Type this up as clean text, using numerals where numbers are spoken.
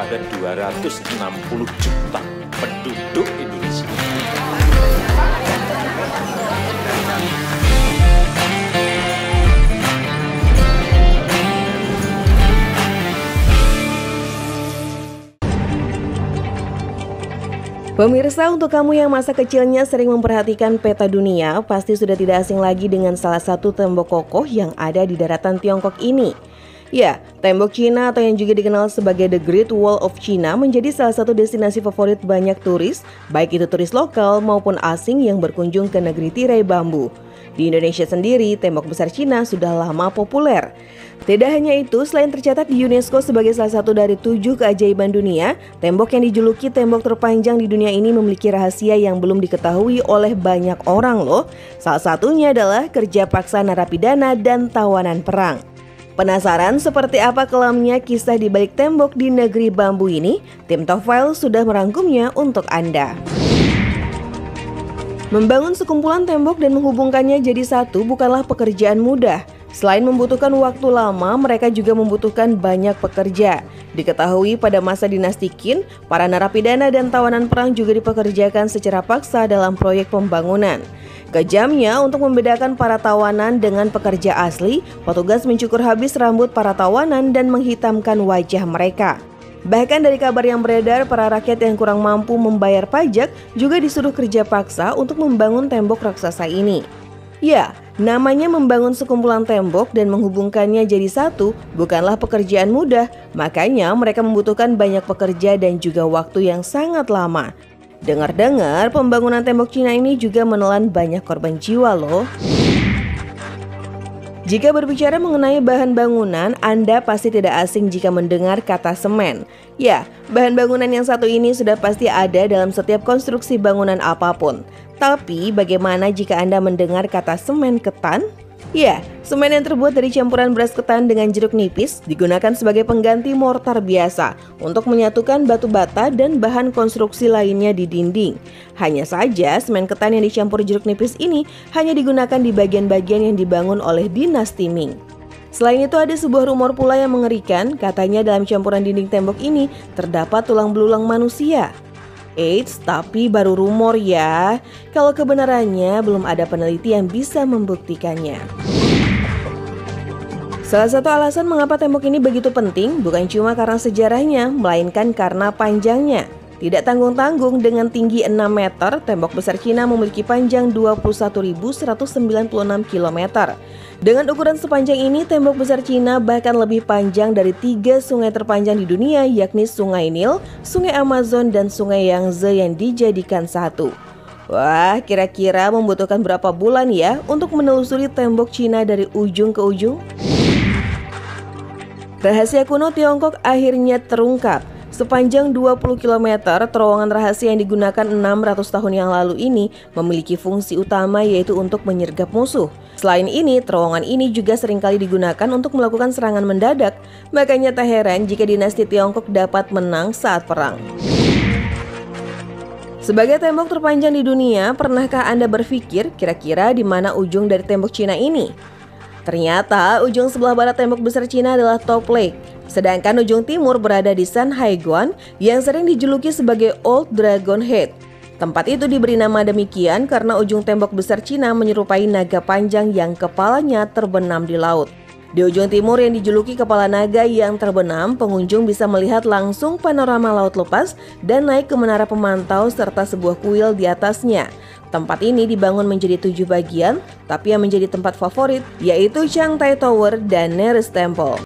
ada 260 juta penduduk Indonesia. Pemirsa, untuk kamu yang masa kecilnya sering memperhatikan peta dunia, pasti sudah tidak asing lagi dengan salah satu tembok kokoh yang ada di daratan Tiongkok ini. Ya, tembok Cina atau yang juga dikenal sebagai The Great Wall of China menjadi salah satu destinasi favorit banyak turis, baik itu turis lokal maupun asing yang berkunjung ke negeri tirai bambu. Di Indonesia sendiri, tembok besar Cina sudah lama populer. Tidak hanya itu, selain tercatat di UNESCO sebagai salah satu dari 7 keajaiban dunia, tembok yang dijuluki tembok terpanjang di dunia ini memiliki rahasia yang belum diketahui oleh banyak orang loh. Salah satunya adalah kerja paksa narapidana dan tawanan perang. Penasaran seperti apa kelamnya kisah di balik tembok di negeri bambu ini? Tim Top File sudah merangkumnya untuk Anda. Membangun sekumpulan tembok dan menghubungkannya jadi satu bukanlah pekerjaan mudah. Selain membutuhkan waktu lama, mereka juga membutuhkan banyak pekerja. Diketahui pada masa dinasti Qin, para narapidana dan tawanan perang juga dipekerjakan secara paksa dalam proyek pembangunan. Kejamnya, untuk membedakan para tawanan dengan pekerja asli, petugas mencukur habis rambut para tawanan dan menghitamkan wajah mereka. Bahkan dari kabar yang beredar, para rakyat yang kurang mampu membayar pajak juga disuruh kerja paksa untuk membangun tembok raksasa ini. Ya, namanya membangun sekumpulan tembok dan menghubungkannya jadi satu bukanlah pekerjaan mudah, makanya mereka membutuhkan banyak pekerja dan juga waktu yang sangat lama. Dengar-dengar, pembangunan tembok Cina ini juga menelan banyak korban jiwa loh. Jika berbicara mengenai bahan bangunan, Anda pasti tidak asing jika mendengar kata semen. Ya, bahan bangunan yang satu ini sudah pasti ada dalam setiap konstruksi bangunan apapun. Tapi bagaimana jika Anda mendengar kata semen ketan? Ya, semen yang terbuat dari campuran beras ketan dengan jeruk nipis digunakan sebagai pengganti mortar biasa untuk menyatukan batu bata dan bahan konstruksi lainnya di dinding. Hanya saja, semen ketan yang dicampur jeruk nipis ini hanya digunakan di bagian-bagian yang dibangun oleh dinasti Ming. Selain itu, ada sebuah rumor pula yang mengerikan, katanya dalam campuran dinding tembok ini terdapat tulang belulang manusia. Eits, tapi baru rumor ya. Kalau kebenarannya, belum ada peneliti yang bisa membuktikannya. Salah satu alasan mengapa tembok ini begitu penting bukan cuma karena sejarahnya, melainkan karena panjangnya. Tidak tanggung-tanggung, dengan tinggi 6 meter, tembok besar Cina memiliki panjang 21.196 km. Dengan ukuran sepanjang ini, tembok besar Cina bahkan lebih panjang dari 3 sungai terpanjang di dunia, yakni Sungai Nil, Sungai Amazon, dan Sungai Yangtze yang dijadikan satu. Wah, kira-kira membutuhkan berapa bulan ya untuk menelusuri tembok Cina dari ujung ke ujung? Rahasia kuno Tiongkok akhirnya terungkap. Sepanjang 20 km, terowongan rahasia yang digunakan 600 tahun yang lalu ini memiliki fungsi utama, yaitu untuk menyergap musuh. Selain ini, terowongan ini juga seringkali digunakan untuk melakukan serangan mendadak. Makanya tak heran jika dinasti Tiongkok dapat menang saat perang. Sebagai tembok terpanjang di dunia, pernahkah Anda berpikir kira-kira di mana ujung dari tembok Cina ini? Ternyata ujung sebelah barat tembok besar Cina adalah Top Lake, sedangkan ujung timur berada di Sanhaiguan yang sering dijuluki sebagai Old Dragon Head. Tempat itu diberi nama demikian karena ujung tembok besar Cina menyerupai naga panjang yang kepalanya terbenam di laut. Di ujung timur yang dijuluki kepala naga yang terbenam, pengunjung bisa melihat langsung panorama laut lepas dan naik ke menara pemantau serta sebuah kuil di atasnya. Tempat ini dibangun menjadi 7 bagian, tapi yang menjadi tempat favorit yaitu Changtai Tower dan Neres Temple.